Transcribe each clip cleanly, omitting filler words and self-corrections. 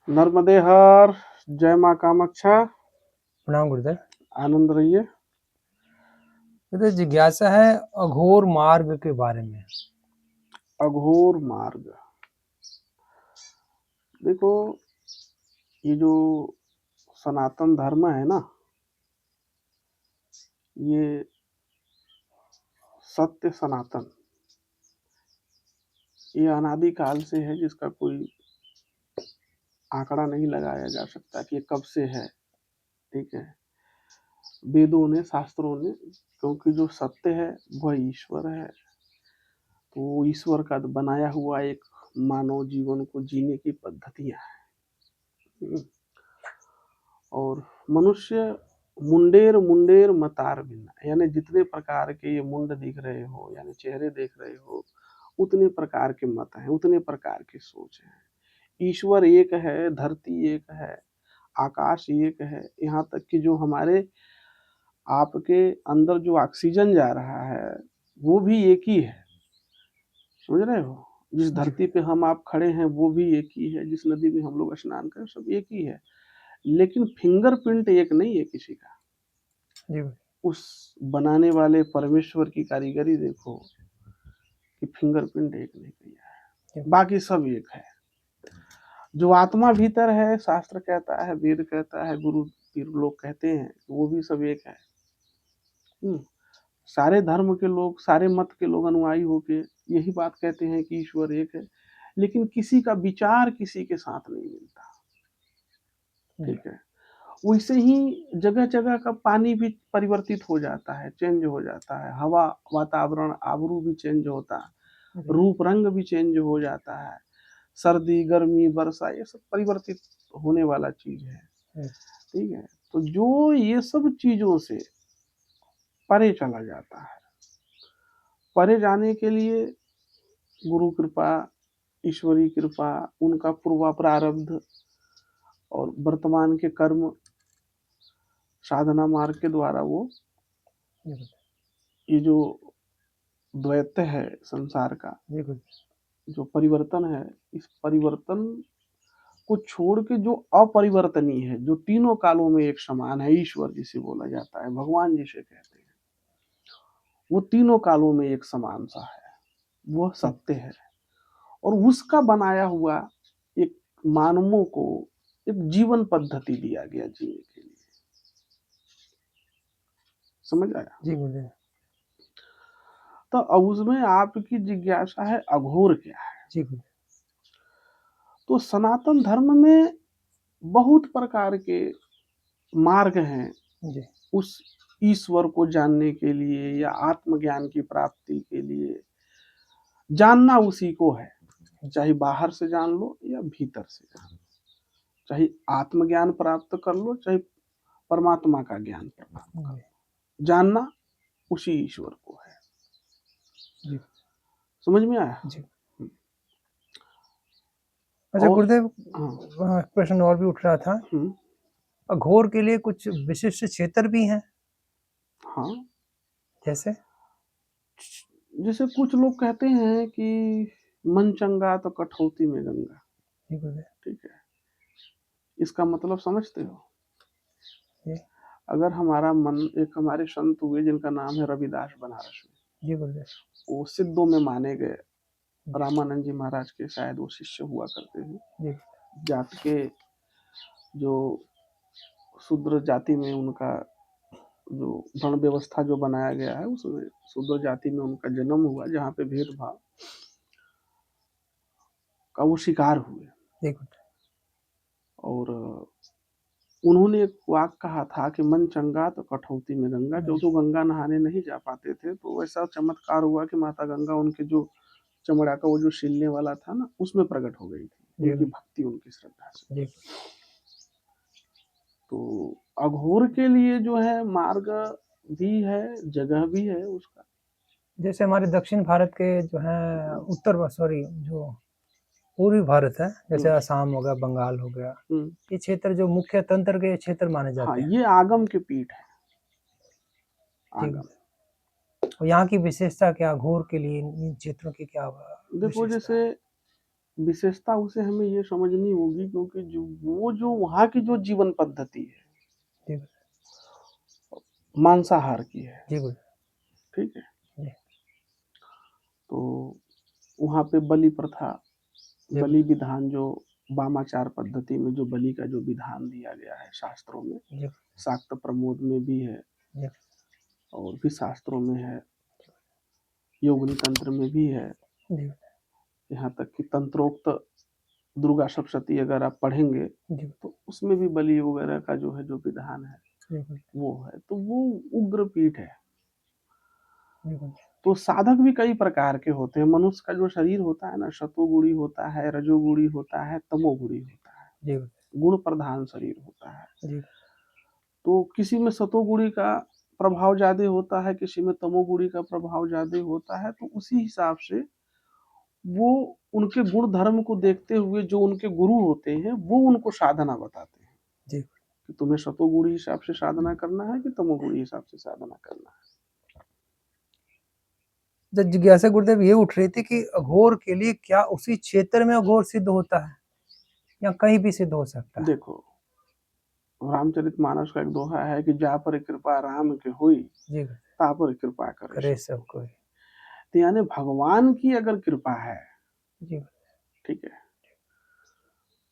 नर्मदे हर। जय माँ कामाक्षा। प्रणाम गुरुदेव। आनंद रहिए। गुरुदेव, जिज्ञासा है अघोर मार्ग के बारे में। अघोर मार्ग, देखो, ये जो सनातन धर्म है ना, ये सत्य सनातन, ये अनादि काल से है, जिसका कोई आंकड़ा नहीं लगाया जा सकता कि ये कब से है। ठीक है, वेदों ने, शास्त्रों ने, क्योंकि जो सत्य है वह ईश्वर है, तो वो ईश्वर का बनाया हुआ एक मानव जीवन को जीने की पद्धतियां हैं। और मनुष्य मुंडेर मुंडेर मतार भिन्न, यानी जितने प्रकार के ये मुंड दिख रहे हो, यानी चेहरे देख रहे हो, उतने प्रकार के मत हैं, उतने प्रकार की सोच है। ईश्वर एक है, धरती एक है, आकाश एक है, यहाँ तक कि जो हमारे आपके अंदर जो ऑक्सीजन जा रहा है वो भी एक ही है। समझ रहे हो? जिस धरती पे हम आप खड़े हैं वो भी एक ही है, जिस नदी में हम लोग स्नान करें सब एक ही है, लेकिन फिंगरप्रिंट एक नहीं है किसी का। जी उस बनाने वाले परमेश्वर की कारीगरी देखो कि फिंगरप्रिंट एक नहीं किया है, बाकी सब एक है। जो आत्मा भीतर है, शास्त्र कहता है, वेद कहता है, गुरु पीर लोग कहते हैं, वो भी सब एक है। सारे धर्म के लोग, सारे मत के लोग अनुयायी होके यही बात कहते हैं कि ईश्वर एक है, लेकिन किसी का विचार किसी के साथ नहीं मिलता। ठीक है, वैसे ही जगह जगह का पानी भी परिवर्तित हो जाता है, चेंज हो जाता है, हवा, वातावरण, आबरू भी चेंज होता है, रूप रंग भी चेंज हो जाता है, सर्दी गर्मी वर्षा ये सब परिवर्तित होने वाला चीज है। ठीक है, तो जो ये सब चीजों से परे चला जाता है, परे जाने के लिए गुरु कृपा, ईश्वरी कृपा, उनका पूर्वा प्रारब्ध और वर्तमान के कर्म साधना मार्ग के द्वारा वो ये जो द्वैत है संसार का, जो परिवर्तन है, इस परिवर्तन को छोड़ के जो अपरिवर्तनीय है, जो तीनों कालों में एक समान है, ईश्वर जिसे बोला जाता है, भगवान जिसे कहते हैं, वो तीनों कालों में एक समान सा है, वह सत्य है। और उसका बनाया हुआ एक मानवों को एक जीवन पद्धति दिया गया जीने के लिए। समझ आया? जी गुरुदेव। तो अब उसमें आपकी जिज्ञासा है अघोर क्या है। जी गुरुदेव। तो सनातन धर्म में बहुत प्रकार के मार्ग हैं जी। उस ईश्वर को जानने के लिए या आत्मज्ञान की प्राप्ति के लिए। जानना उसी को है, चाहे बाहर से जान लो या भीतर से जान लो, चाहे आत्मज्ञान प्राप्त कर लो, चाहे परमात्मा का ज्ञान प्राप्त कर लो, जानना उसी ईश्वर को है। जी। समझ में आया? जी। अच्छा गुरुदेव, प्रश्न और भी उठ रहा था, अघोर के लिए कुछ विशिष्ट क्षेत्र भी हैं? हाँ, जैसे जैसे कुछ लोग कहते हैं कि मन चंगा तो कठौती में गंगा। ठीक है, इसका मतलब समझते हो? अगर हमारा मन, एक हमारे संत हुए जिनका नाम है रविदास बनारस में, वो सिद्धों में माने गए, रामानंद जी महाराज के शायद वो शिष्य हुआ करते हैं। जात के जो शूद्र जाति में उनका जो वर्ण व्यवस्था जो बनाया गया है, उसमें शूद्र जाति में उनका जन्म हुआ, जहाँ पे भेदभाव का वो शिकार हुए। और उन्होंने एक वाक्य कहा था कि मन चंगा तो कठौती में गंगा, क्योंकि वो गंगा नहाने नहीं जा पाते थे, तो वैसा चमत्कार हुआ कि माता गंगा उनके जो चमड़ा का वो जो सिलने वाला था ना, उसमें प्रकट हो गई थी, उनकी भक्ति, उनकी श्रद्धा से। तो अघोर के लिए जो है मार्ग भी है, जगह भी है उसका। जैसे हमारे दक्षिण भारत के जो है जो पूर्वी भारत है, जैसे असम हो गया, बंगाल हो गया, ये क्षेत्र जो मुख्य तंत्र के क्षेत्र माने जाते हैं। ये आगम के पीठ है, आगम। और यहाँ की विशेषता क्या, घोर के लिए इन क्षेत्रों की क्या? देखो, जैसे विशेषता उसे हमें ये समझनी होगी, क्योंकि जो वहाँ की जो जीवन पद्धति है जी मांसाहार की है, जी गुरुदेव ठीक है। जी तो वहाँ पे बलि प्रथा, जी बलि विधान, जो वामाचार पद्धति में जो बलि का जो विधान दिया गया है शास्त्रों में, जी शाक्त प्रमोद में भी है जी और भी शास्त्रों में है, योगिनी तंत्र में भी है, जी यहाँ तक कि तंत्रोक्त दुर्गा सप्तशती अगर आप पढ़ेंगे जी तो उसमें भी बलि वगैरह का जो है जो विधान है जी वो है। तो वो उग्र पीठ है। जी तो साधक भी कई प्रकार के होते हैं। मनुष्य का जो शरीर होता है ना, सतोगुणी होता है, रजोगुणी होता है, तमोगुणी होता है, जी गुण प्रधान शरीर होता है। जी तो किसी में सतोगुणी का प्रभाव ज्यादा होता है, किसी में तमोगुणी का प्रभाव ज्यादा होता है। तो उसी हिसाब से वो उनके गुण धर्म को देखते हुए जो उनके गुरु होते हैं वो उनको साधना बताते हैं जी कि तुम्हें सतोगुणी हिसाब से साधना करना है कि तमोगुणी हिसाब से साधना करना है। जब जिज्ञासा गुरुदेव ये उठ रही थी कि अघोर के लिए क्या उसी क्षेत्र में अघोर सिद्ध होता है या कहीं भी सिद्ध हो सकता है? देखो, रामचरितमानस का एक दोहा है कि जा पर कृपा राम के हुई, जी ता पर कृपा करे करे सब सब कोई। कोई। तो यानी भगवान की अगर कृपा है, जी ठीक है,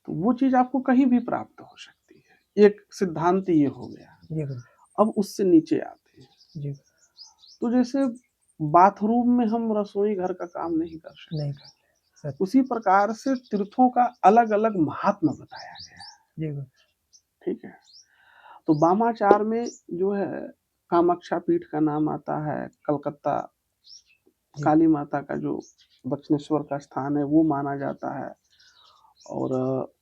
तो वो चीज आपको कहीं भी प्राप्त हो सकती है। एक सिद्धांत ये हो गया। जी गुरुदेव अब उससे नीचे आते हैं। जी तो जैसे बाथरूम में हम रसोई घर का काम नहीं कर नहीं सकते, करते सच। उसी प्रकार से तीर्थों का अलग अलग महात्मा बताया गया है, जी गुरुदेव ठीक है। तो वामाचार में जो है कामाक्षा पीठ का नाम आता है, कलकत्ता जी काली माता का जो दक्षिणेश्वर का स्थान है वो माना जाता है, और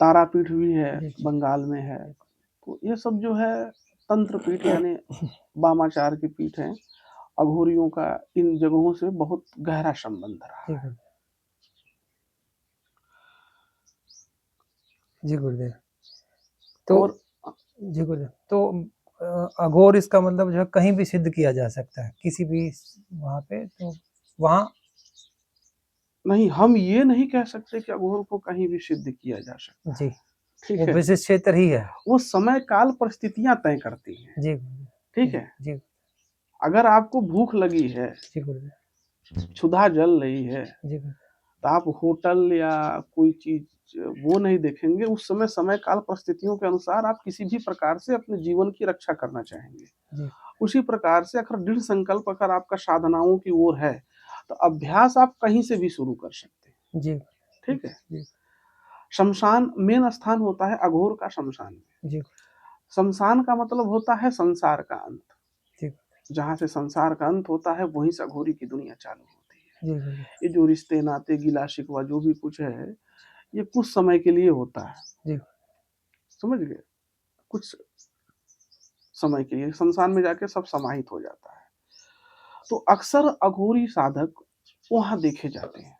तारापीठ भी है, जी बंगाल में है। तो ये सब जो है तंत्र पीठ यानी वामाचार की पीठ है। अघोरियों का इन जगहों से बहुत गहरा संबंध रहा जी है। गुरुदेव जी गुरुदेव। तो और जी गुरुदेव तो अघोर इसका मतलब जो है कहीं भी सिद्ध किया जा सकता है किसी भी वहाँ पे, तो वहाँ नहीं, हम ये नहीं कह सकते कि अघोर को कहीं भी सिद्ध किया जा सकता जी है, ठीक वो है। विशिष्ट क्षेत्र ही है। वो समय काल परिस्थितियां तय करती हैं, जी गुरुदेव ठीक है। जी अगर आपको भूख लगी है, जी गुरुदेव क्षुधा जल रही है, जी गुरुदेव तो आप होटल या कोई चीज वो नहीं देखेंगे। उस समय समय काल परिस्थितियों के अनुसार आप किसी भी प्रकार से अपने जीवन की रक्षा करना चाहेंगे। जी उसी प्रकार से अगर दृढ़ संकल्प अगर आपका साधनाओं की ओर है तो अभ्यास आप कहीं से भी शुरू कर सकते हैं, जी ठीक है। जी शमशान मेन स्थान होता है अघोर का शमशान में। जी शमशान का मतलब होता है संसार का अंत। जी जहां से संसार का अंत होता है वहीं से अघोरी की दुनिया चालू होती है। जी गुरुदेव ये जो रिश्ते नाते गिला शिकवा जो भी कुछ है ये कुछ समय के लिए होता है, जी समझ गए। कुछ समय के लिए शमशान में जाके सब समाहित हो जाता है। तो अक्सर अघोरी साधक वहां देखे जाते हैं,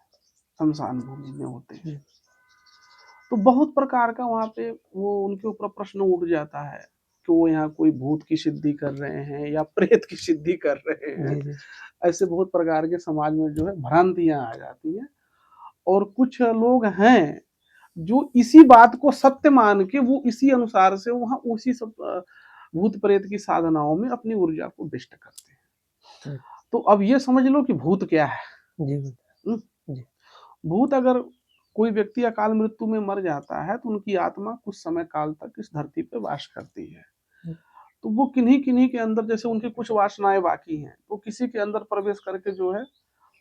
शमशान भूमि में होते हैं। जी तो बहुत प्रकार का वहां पे वो उनके ऊपर प्रश्न उठ जाता है कि वो यहाँ कोई भूत की सिद्धि कर रहे हैं या प्रेत की सिद्धि कर रहे हैं। जी जी ऐसे बहुत प्रकार के समाज में जो है भ्रांतियां आ जाती हैं। और कुछ लोग हैं जो इसी बात को सत्य मान के वो इसी अनुसार से वहां उसी सब भूत प्रेत की साधनाओं में अपनी ऊर्जा को व्यस्त करते हैं। जी तो अब ये समझ लो कि भूत क्या है। जी गुरुदेव हम्म? जी भूत अगर कोई व्यक्ति अकाल मृत्यु में मर जाता है तो उनकी आत्मा कुछ समय काल तक इस धरती पे वास करती है। तो वो किन्हीं किन्हीं के अंदर जैसे उनकी कुछ वासनाएं बाकी हैं तो किसी के अंदर प्रवेश करके जो है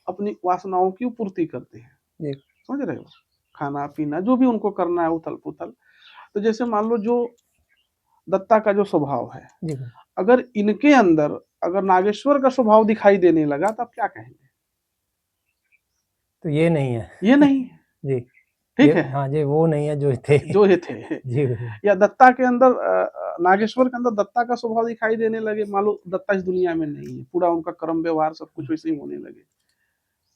अपनी वासनाओं की पूर्ति करते हैं, जी समझ रहे हो। खाना पीना जो भी उनको करना है उथल पुथल। तो जैसे मान लो जो दत्ता का जो स्वभाव है, जी अगर इनके अंदर अगर नागेश्वर का स्वभाव दिखाई देने लगा तो आप क्या कहेंगे। तो ये नहीं है। ये नहीं है, जी ये ठीक है, हाँ जी वो नहीं है जो थे। जो ये थे। जी गुरुदेव या दत्ता के अंदर नागेश्वर के अंदर दत्ता का स्वभाव दिखाई देने लगे, मान लो दत्ता इस दुनिया में नहीं है, पूरा उनका कर्म व्यवहार सब कुछ वैसे ही होने लगे।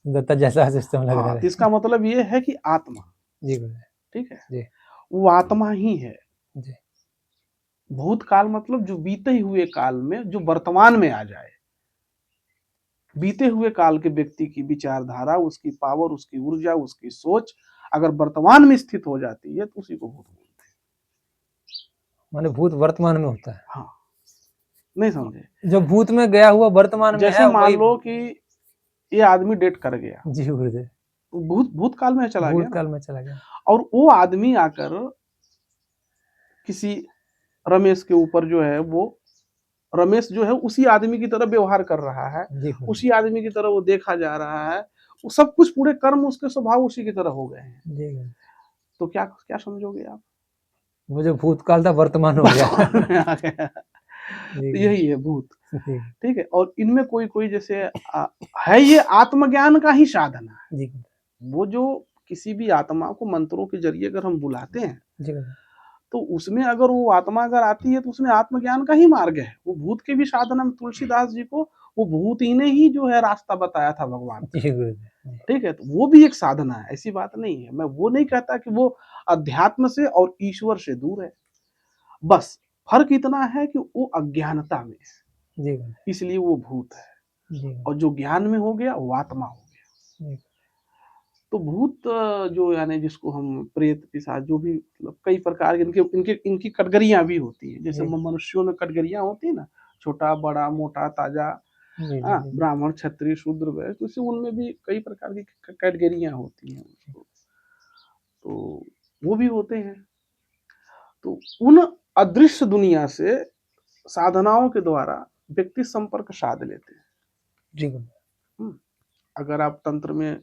दत्ता जैसा सिस्टम लग रहा हाँ, तो है। इसका मतलब ये है कि आत्मा, जी गुरुदेव ठीक है, जी वो आत्मा ही है। जी भूतकाल मतलब जो बीते हुए काल में जो वर्तमान में आ जाए, बीते हुए काल के व्यक्ति की विचारधारा, उसकी पावर, उसकी ऊर्जा, उसकी सोच अगर वर्तमान में स्थित हो जाती है तो उसी को भूत बोलते हैं। माने भूत वर्तमान में होता है। हाँ, नहीं समझे? जो भूत में गया हुआ वर्तमान में जैसे है मान वही। लो कि ये आदमी डेट कर गया, जी गुरुदेव। भूतकाल में चला गया ना, भूतकाल में चला गया। और वो आदमी आकर किसी रमेश के ऊपर जो है वो रमेश जो है उसी आदमी की तरह व्यवहार कर रहा है, जी गुरुदेव। उसी आदमी की तरह वो देखा जा रहा है, वो सब कुछ पूरे कर्म उसके स्वभाव उसी की तरह हो गए हैं। जी गुरुदेव। तो क्या क्या समझोगे आप? वो जो भूतकाल था वर्तमान हो गया। आ गया। जी तो यही है भूत, जी ठीक है। और इनमें कोई कोई जैसे है, ये आत्मज्ञान का ही साधन है। जी वो जो किसी भी आत्मा को मंत्रों के जरिए अगर हम बुलाते हैं जी गुरुदेव। तो उसमें अगर वो आत्मा अगर आती है तो उसमें आत्मज्ञान का ही मार्ग है। वो भूत के भी साधन में तुलसीदास जी को वो भूत ही ने ही जो है रास्ता बताया था भगवान का, जी गुरुदेव। ठीक है। तो वो भी एक साधना है, ऐसी बात नहीं है। मैं वो नहीं कहता कि वो अध्यात्म से और ईश्वर से दूर है, बस फर्क इतना है कि वो अज्ञानता में है, जी गुरुदेव। इसलिए वो भूत है। जी और जो ज्ञान में हो गया वो आत्मा हो गया। जी तो भूत जो यानी जिसको हम प्रेत पिशाच जो भी मतलब कई प्रकार के इनके इनके इनकी कैटेगरियां भी होती हैं। जैसे जी मनुष्यों में कैटेगरियां होती है ना, छोटा बड़ा मोटा ताजा, जी जी हाँ, जी ब्राह्मण क्षत्रिय शूद्र वैश्य, तो इससे उनमें भी कई प्रकार की कैटेगरियां होती हैं उसको, तो वो भी होते हैं। तो उन अदृश्य दुनिया से साधनाओं के द्वारा व्यक्ति संपर्क साध लेते हैं। जी गुरुदेव। हम्म, अगर आप तंत्र में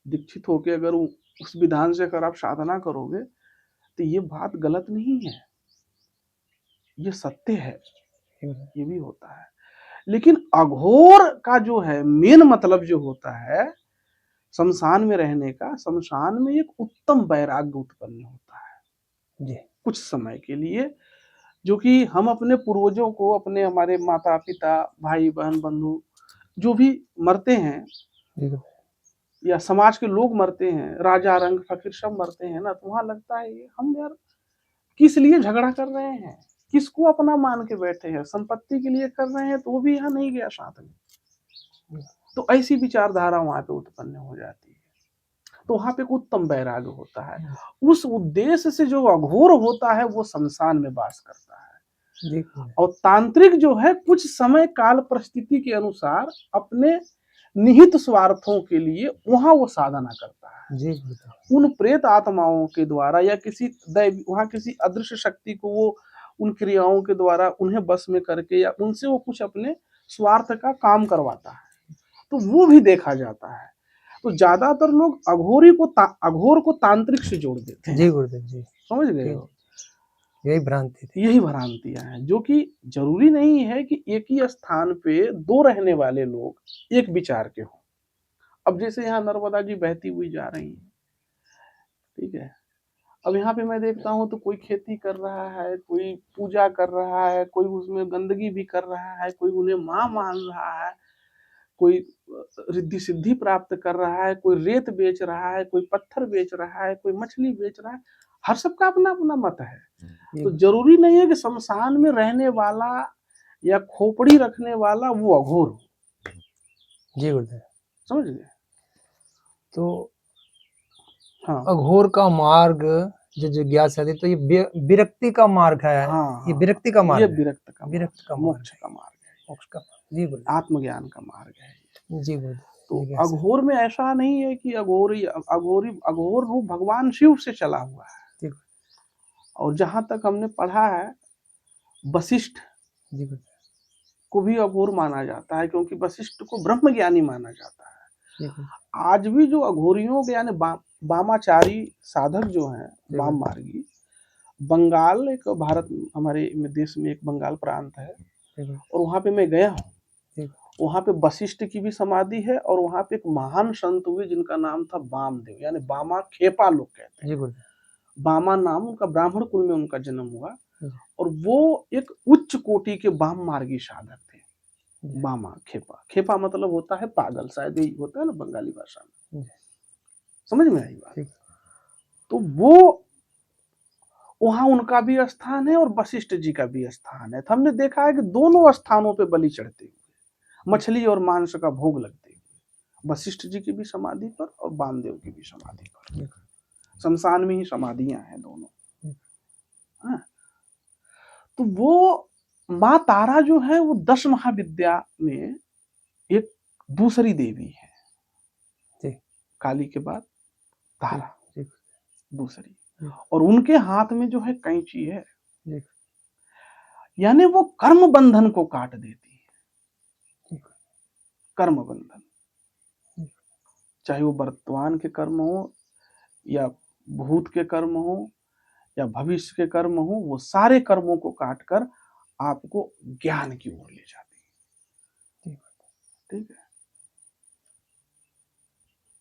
दीक्षित होके अगर उस विधान से अगर आप साधना करोगे तो ये बात गलत नहीं है, ये सत्य है, जी गुरुदेव। ये भी होता है। लेकिन अघोर का जो है मेन मतलब जो होता है शमशान में रहने का, शमशान में एक उत्तम वैराग्य उत्पन्न होता है जी कुछ समय के लिए, जो कि हम अपने पूर्वजों को, अपने हमारे माता पिता भाई बहन बंधु जो भी मरते हैं जी गुरुदेव। या समाज के लोग मरते हैं, राजा रंग फकीर सब मरते हैं ना, तो वहां लगता है ये हम यार किस लिए झगड़ा कर रहे हैं, किसको अपना मान के बैठे हैं, संपत्ति के लिए कर रहे हैं, तो वो भी यहाँ नहीं गया साथ में। तो ऐसी विचारधारा वहां पे उत्पन्न हो जाती है। तो वहां पे एक उत्तम वैराग्य होता है। उस उद्देश्य से जो अघोर होता है वो शमशान में वास करता है। जी गुरुदेव। और तांत्रिक जो है कुछ समय काल परिस्थिति के अनुसार अपने निहित स्वार्थों के लिए वहां वो साधना करता है। जी गुरुदेव। उन प्रेत आत्माओं के द्वारा या किसी दैव वहां किसी अदृश्य शक्ति को वो उन क्रियाओं के द्वारा उन्हें बस में करके या उनसे वो कुछ अपने स्वार्थ का काम करवाता है, तो वो भी देखा जाता है। तो ज्यादातर लोग अघोर को तांत्रिक से जोड़ देते हैं। जी गुरुदेव। जी समझ गए हो? यही भ्रांति थी। यही भ्रांतियां हैं, जो कि जरूरी नहीं है कि एक ही स्थान पे दो रहने वाले लोग एक विचार के हों। अब जैसे यहाँ नर्मदा जी बहती हुई जा रही है, ठीक है। अब यहाँ पे मैं देखता हूँ तो कोई खेती कर रहा है, कोई पूजा कर रहा है, कोई उसमें गंदगी भी कर रहा है, कोई उन्हें माँ मान रहा है, कोई रिद्धि सिद्धि प्राप्त कर रहा है, कोई रेत बेच रहा है, कोई पत्थर बेच रहा है, कोई मछली बेच रहा है। हर सबका अपना अपना मत है। तो जरूरी नहीं है कि शमशान में रहने वाला या खोपड़ी रखने वाला वो अघोर हो। जी गुरुदेव। समझ गए? तो हाँ अघोर का मार्ग जो जिज्ञासा थी, तो ये विरक्ति का मार्ग है। हाँ, ये विरक्ति का ये मार्ग है। विरक्त का मार्ग, विरक्त का मार्ग मोक्ष है। का मार्ग है, मोक्ष का मार्ग। जी गुरुदेव। आत्मज्ञान का मार्ग है। जी गुरुदेव। तो जिज्ञासा। अघोर में ऐसा नहीं है कि अघोर रूप भगवान शिव से चला हुआ है। जी और जहां तक हमने पढ़ा है वशिष्ठ जी गुरुदेव। को भी अघोर माना जाता है, क्योंकि वशिष्ठ को ब्रह्मज्ञानी माना जाता है। जी गुरुदेव। आज भी जो अघोरियों के यानी वामाचारी साधक जो हैं, जी वाम गुरुदेव। मार्गी, बंगाल एक भारत हमारे देश में एक बंगाल प्रांत है, जी गुरुदेव। और वहां पे मैं गया हूँ। जी वहां पे वशिष्ठ की भी समाधि है, और वहां पे एक महान संत हुए जिनका नाम था वामदेव, यानी बामा खेपा लोग कहते हैं। जी गुरुदेव। बामा नाम उनका, ब्राह्मण कुल में उनका जन्म हुआ, जी और वो एक उच्च कोटि के वाम मार्गी साधक थे। जी बामा खेपा, खेपा मतलब होता है पागल, शायद यही होता है ना बंगाली भाषा में। जी। समझ में आई बात? ठीक। तो वो वहां उनका भी स्थान है और वशिष्ठ जी का भी स्थान है। तो हमने देखा है कि दोनों स्थानों पे बलि चढ़ते हुए मछली और मांस का भोग लगते हुए वशिष्ठ जी की भी समाधि पर और वामदेव की भी समाधि पर, शमशान में ही समाधियां हैं दोनों। हाँ। तो वो माँ तारा जो है वो 10 महाविद्या में एक दूसरी देवी है, काली के बाद तारा दूसरी, और उनके हाथ में जो है कैंची है, यानी वो कर्म बंधन को काट देती है। कर्म बंधन, चाहे वो वर्तमान के कर्म हो या भूत के कर्म हो या भविष्य के कर्म हो, वो सारे कर्मों को काटकर आपको ज्ञान की ओर ले जाती है। ठीक है,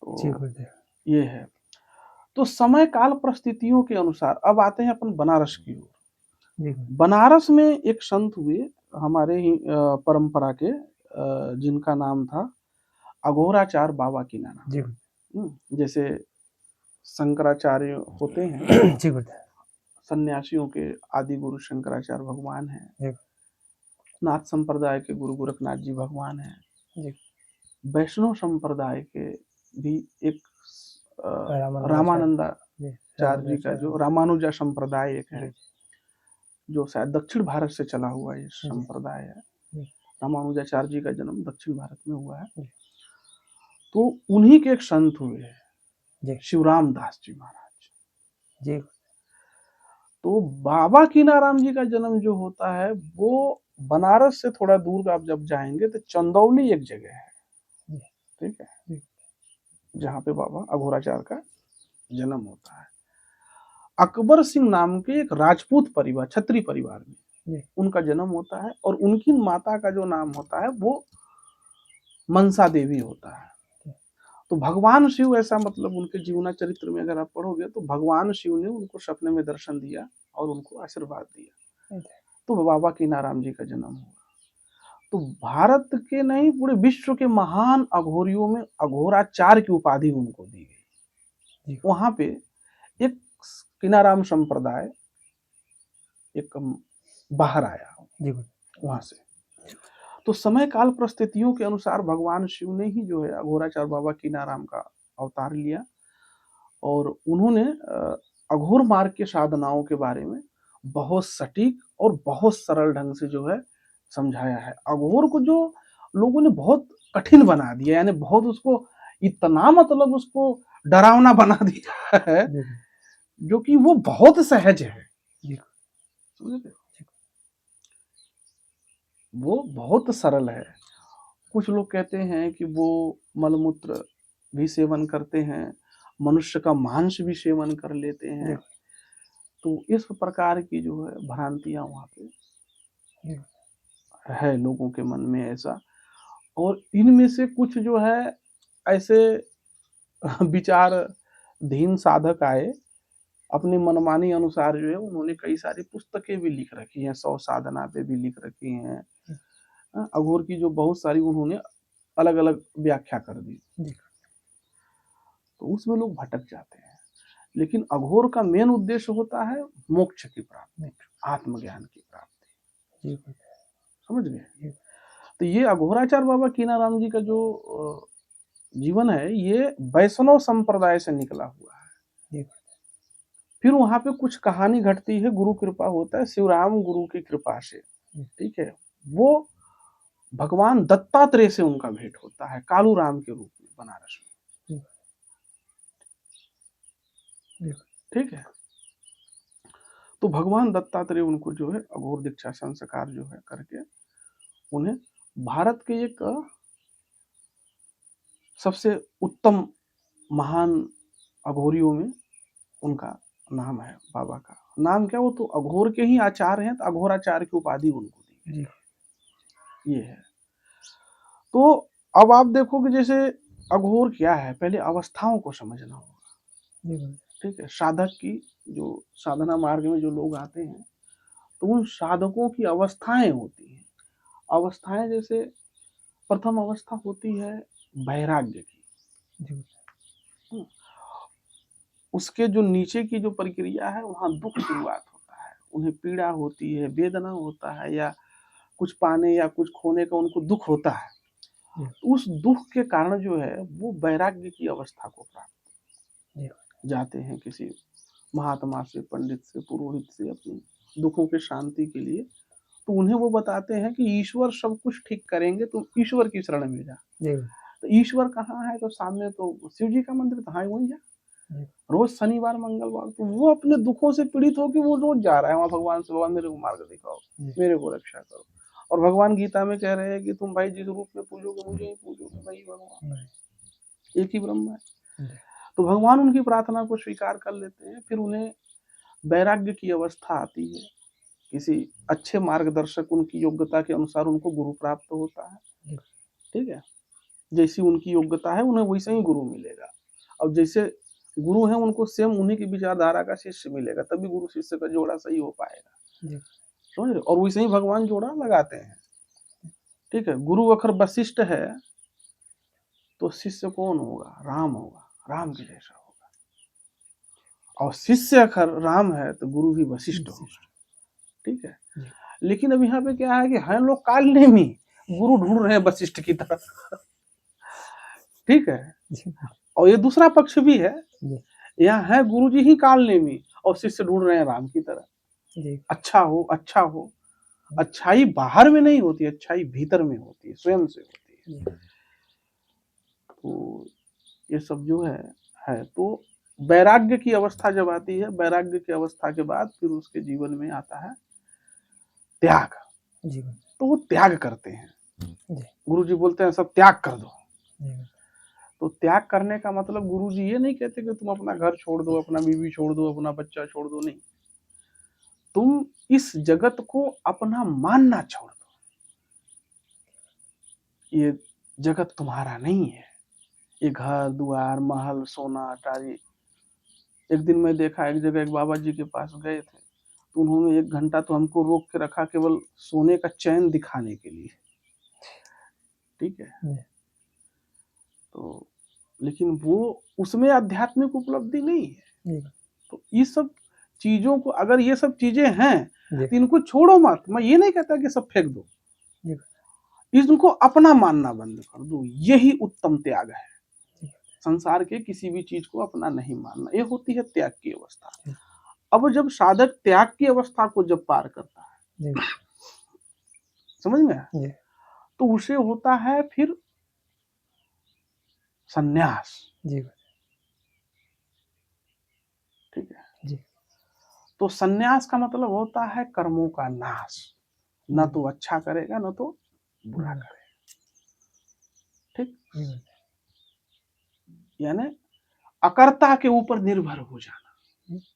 तो ये है। तो समय काल परिस्थितियों के अनुसार अब आते हैं अपन बनारस की ओर। बनारस में एक संत हुए हमारे ही परंपरा के, जिनका नाम था अघोराचार्य बाबा कीनाराम। जैसे शंकराचार्य होते हैं, सन्यासियों के आदि गुरु शंकराचार्य भगवान हैं, नाथ संप्रदाय के गुरु गोरखनाथ जी भगवान हैं, वैष्णव संप्रदाय के भी एक रामानंदाचार्य जी का जो रामानुजा संप्रदाय एक है, जो शायद दक्षिण भारत से चला हुआ ये संप्रदाय है। रामानुजाचार्य जी का जन्म दक्षिण भारत में हुआ है। तो उन्हीं के एक संत हुए हैं शिवराम दास जी महाराज। तो बाबा कीनाराम जी का जन्म जो होता है वो बनारस से थोड़ा दूर आप जब जाएंगे तो चंदौली एक जगह है, ठीक है, जहां पे बाबा अघोराचार्य का जन्म होता है। अकबर सिंह नाम के एक राजपूत परिवार, क्षत्रिय परिवार में उनका जन्म होता है, और उनकी माता का जो नाम होता है वो मनसा देवी होता है। तो भगवान शिव, ऐसा मतलब उनके जीवना चरित्र में अगर आप पढ़ोगे तो भगवान शिव ने उनको सपने में दर्शन दिया और उनको आशीर्वाद दिया, तो बाबा कीनाराम जी का जन्म हुआ। तो भारत के नहीं पूरे विश्व के महान अघोरियों में अघोराचार्य की उपाधि उनको दी गई। वहां पे एक कीनाराम संप्रदाय एक बाहर आया वहां से। तो समय काल परिस्थितियों के अनुसार भगवान शिव ने ही जो है अघोराचार्य बाबा कीनाराम का अवतार लिया, और उन्होंने अघोर मार्ग के साधनाओं के बारे में बहुत सटीक और बहुत सरल ढंग से जो है समझाया है। अघोर को जो लोगों ने बहुत कठिन बना दिया, यानी बहुत उसको इतना मतलब उसको डरावना बना दिया है, जो कि वो बहुत सहज है। वो बहुत सरल है। कुछ लोग कहते हैं कि वो मलमूत्र भी सेवन करते हैं, मनुष्य का मांस भी सेवन कर लेते हैं। तो इस प्रकार की जो है भ्रांतियां वहां पे है लोगों के मन में ऐसा। और इनमें से कुछ जो है ऐसे विचारधीन साधक आए, अपनी मनमानी अनुसार जो है उन्होंने कई सारी पुस्तकें भी लिख रखी हैं, 100 साधना पे भी लिख रखी हैं। अघोर की जो बहुत सारी उन्होंने अलग अलग व्याख्या कर दी, तो उसमें लोग भटक जाते हैं। लेकिन अघोर का मेन उद्देश्य होता है मोक्ष की प्राप्ति, आत्मज्ञान की प्राप्ति। समझ गए? तो ये अघोराचार्य बाबा कीनाराम जी का जो जीवन है ये वैष्णव संप्रदाय से निकला हुआ है। फिर वहां पे कुछ कहानी घटती है, गुरु कृपा होता है, शिवराम गुरु की कृपा से, ठीक है, वो भगवान दत्तात्रेय से उनका भेंट होता है कालू राम के रूप में बनारस में। ठीक है, तो भगवान दत्तात्रेय उनको जो है अघोर दीक्षा संस्कार जो है करके उन्हें भारत के एक सबसे उत्तम महान अघोरियों में उनका नाम है। बाबा का नाम क्या, वो तो अघोर के ही आचार्य हैं, तो अघोराचार्य की उपाधि उनको दी गई। ये है। तो अब आप देखो कि जैसे अघोर क्या है, पहले अवस्थाओं को समझना होगा। ठीक है, साधक की जो साधना मार्ग में जो लोग आते हैं तो उन साधकों की अवस्थाएं होती हैं। अवस्थाएं जैसे प्रथम अवस्था होती है वैराग्य की, उसके जो नीचे की जो प्रक्रिया है वहां दुख शुरुआत होता है, उन्हें पीड़ा होती है, वेदना होता है, या कुछ पाने या कुछ खोने का उनको दुख होता है। तो उस दुख के कारण जो है वो वैराग्य की अवस्था को प्राप्त जाते हैं किसी महात्मा से, पंडित से, पुरोहित से अपनी दुखों के शांति के लिए। तो उन्हें वो बताते हैं कि ईश्वर सब कुछ ठीक करेंगे, तुम ईश्वर की शरण में जा। तो ईश्वर कहाँ है? तो सामने तो शिव जी का मंदिर, तो हाँ वहीं जा। रोज शनिवार मंगलवार तो वो अपने दुखों से पीड़ित होकर वो रोज जा रहा है वहां भगवान से, भगवान मेरे को मार्ग दिखाओ, मेरे को रक्षा करो। और भगवान गीता में कह रहे हैं कि तुम भाई जिस रूप में पूजोगे मुझे ही पूजोगे, भाई भगवान एक ही ब्रह्म है। तो भगवान उनकी प्रार्थना को स्वीकार कर लेते हैं। फिर उन्हें वैराग्य की अवस्था आती है, किसी अच्छे मार्गदर्शक उनकी योग्यता के अनुसार उनको गुरु प्राप्त होता है। ठीक है, जैसी उनकी योग्यता है उन्हें वैसे ही गुरु मिलेगा। अब जैसे गुरु है उनको सेम उन्हीं की विचारधारा का शिष्य मिलेगा, तभी गुरु शिष्य का जोड़ा सही हो पाएगा। समझ रहे? और वैसे ही भगवान जोड़ा लगाते हैं। ठीक है, गुरु अगर वशिष्ठ है तो शिष्य कौन होगा? राम होगा, राम के जैसा होगा। और शिष्य अगर राम है तो गुरु भी वशिष्ठ होगा। ठीक है, लेकिन अब यहाँ पे क्या है कि हैं लोग काल नेमी, गुरु ढूंढ रहे हैं वशिष्ठ की तरह। ठीक है, और ये दूसरा पक्ष भी है, यहाँ है गुरु जी ही काल नेमी और शिष्य ढूंढ रहे हैं राम की तरह। अच्छा हो, अच्छा हो। अच्छाई बाहर में नहीं होती, अच्छाई भीतर में होती है, स्वयं से होती है। तो ये सब जो है तो वैराग्य की अवस्था जब आती है, वैराग्य की अवस्था के बाद फिर उसके जीवन में आता है त्याग। तो वो त्याग करते हैं। गुरु जी बोलते हैं सब त्याग कर दो। तो त्याग करने का मतलब गुरु जी ये नहीं कहते कि तुम अपना घर छोड़ दो, अपना बीवी छोड़ दो, अपना बच्चा छोड़ दो, नहीं। तुम इस जगत को अपना मानना छोड़ दो। ये जगत तुम्हारा नहीं है, ये घर द्वार महल सोना अटारी। एक दिन मैं देखा, एक जगह एक बाबा जी के पास गए थे, तो उन्होंने 1 घंटा तो हमको रोक के रखा केवल सोने का चैन दिखाने के लिए। ठीक है, तो लेकिन वो उसमें आध्यात्मिक उपलब्धि नहीं है। तो ये सब चीजों को, अगर ये सब चीजें हैं तो इनको छोड़ो मत। मैं ये नहीं कहता कि सब फेंक दो, इनको अपना मानना बंद कर दो। यही उत्तम त्याग है। संसार के किसी भी चीज को अपना नहीं मानना, ये होती है त्याग की अवस्था। अब जब साधक त्याग की अवस्था को जब पार करता है, समझ में, तो उसे होता है फिर संन्यास। ठीक है, तो संन्यास का मतलब होता है कर्मों का नाश। न तो अच्छा करेगा न तो बुरा करेगा। ठीक, यानी अकर्ता के ऊपर निर्भर हो जाना।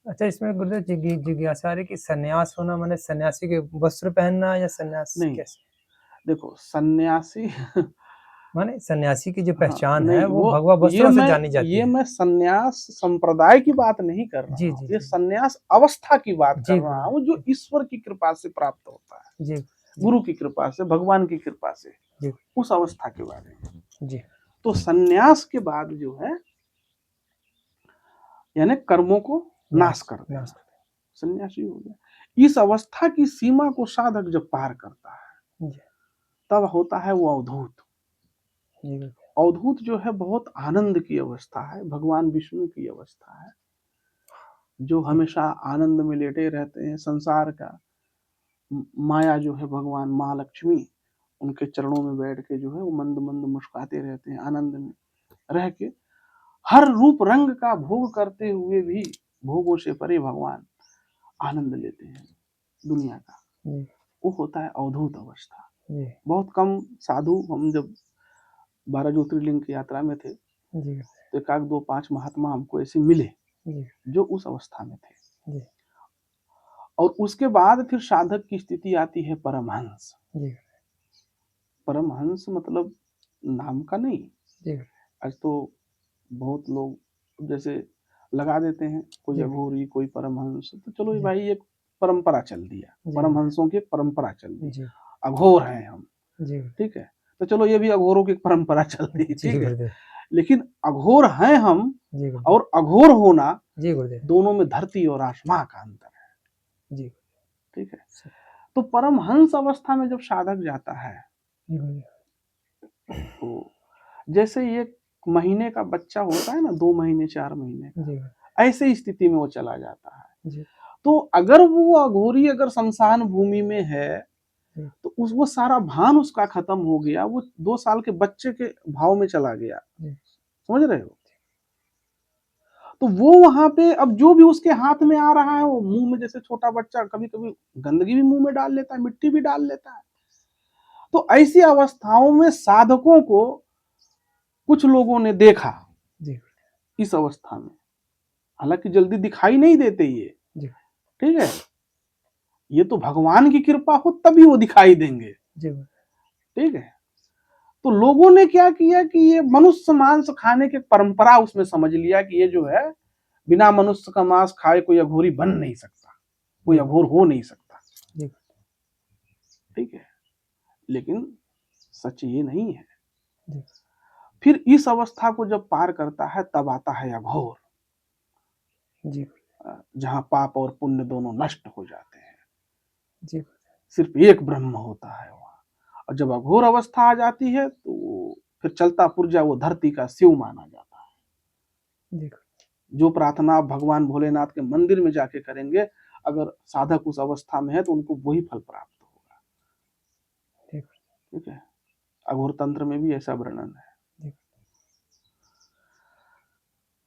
अच्छा, इसमें गुरुदेव जिज्ञासा है कि सन्यास होना माने सन्यासी के वस्त्र पहनना या सन्यास नहीं, कैसे? देखो सन्यासी माने सन्यासी की जो पहचान नहीं, है वो भगवा वस्त्रों से जानी जाती ये है। मैं सन्यास संप्रदाय की बात नहीं कर रहा जी, हूँ, जी, ये जी। सन्यास अवस्था की बात कर जी, रहा हूँ, जो ईश्वर की कृपा से प्राप्त होता है। जी, गुरु की कृपा से, भगवान की कृपा से, जी, उस अवस्था के बारे में। जी, तो सन्यास के बाद जो है यानी कर्मों को नाश कर देना, सन्यासी हो गया। इस अवस्था की सीमा को साधक जब पार करता है तब होता है वो अवधूत। अवधूत जो है बहुत आनंद की अवस्था है, भगवान विष्णु की अवस्था है, जो हमेशा आनंद में लेटे रहते हैं। संसार का माया जो है भगवान महालक्ष्मी, उनके चरणों में बैठ के जो है वो मंद मंद मुस्कुराते रहते हैं, आनंद में रह के हर रूप रंग का भोग करते हुए भी भोगों से परे भगवान आनंद लेते हैं दुनिया का। वो होता है अवधूत अवस्था। बहुत कम साधु, हम जब 12 ज्योतिर्लिंग की यात्रा में थे तो 1 2 5 महात्मा हमको ऐसे मिले जो उस अवस्था में थे। और उसके बाद फिर साधक की स्थिति आती है परमहंस। परमहंस मतलब नाम का नहीं। आज तो बहुत लोग जैसे लगा देते हैं, कोई अघोरी कोई परमहंस, तो चलो भाई एक परंपरा चल दिया, परमहंसों की एक परंपरा चल दी, अघोर हैं हम। ठीक है, तो चलो ये भी अघोरों की परंपरा चल रही। ठीक है, लेकिन अघोर हैं हम और अघोर होना, दोनों में धरती और आसमां का अंतर है। ठीक है, तो परमहंस अवस्था में जब साधक जाता है तो जैसे ये महीने का बच्चा होता है ना, 2 महीने 4 महीने का, जी ऐसे स्थिति में वो चला जाता है। जी तो अगर वो अघोरी अगर शमशान भूमि में है, जी तो उस वो सारा भान उसका खत्म हो गया, वो 2 साल के बच्चे के भाव में चला गया। जी समझ रहे हो? तो वो वहां पे अब जो भी उसके हाथ में आ रहा है, वो मुंह में, जैसे छोटा बच्चा कभी कभी गंदगी भी मुंह में डाल लेता है, मिट्टी भी डाल लेता है। तो ऐसी अवस्थाओं में साधकों को कुछ लोगों ने देखा जी इस अवस्था में, हालांकि जल्दी दिखाई नहीं देते ये, जी ठीक है, ये तो भगवान की कृपा हो तभी वो दिखाई देंगे, जी ठीक है। तो लोगों ने क्या किया कि ये मनुष्य मांस खाने की परंपरा उसमें समझ लिया कि ये जो है, बिना मनुष्य का मांस खाए कोई अघोरी बन नहीं सकता, कोई अघोर हो नहीं सकता, जी ठीक है। लेकिन सच ये नहीं है। जी फिर इस अवस्था को जब पार करता है तब आता है अघोर, जी जहां पाप और पुण्य दोनों नष्ट हो जाते हैं, जी सिर्फ एक ब्रह्म होता है वहां। और जब अघोर अवस्था आ जाती है तो फिर चलता पुर्जा वो धरती का शिव माना जाता है। जी जो प्रार्थना आप भगवान भोलेनाथ के मंदिर में जाके करेंगे, अगर साधक उस अवस्था में है तो उनको वही फल प्राप्त होगा, ठीक है। अघोर तंत्र में भी ऐसा वर्णन है।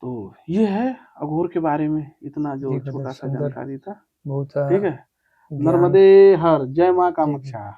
तो ये है अघोर के बारे में इतना जो जी, छोटा सा सुंदर, जानकारी था, बहुत ठीक है। ज्ञान। नर्मदे हर, जय माँ जी, जी। कामाक्षा।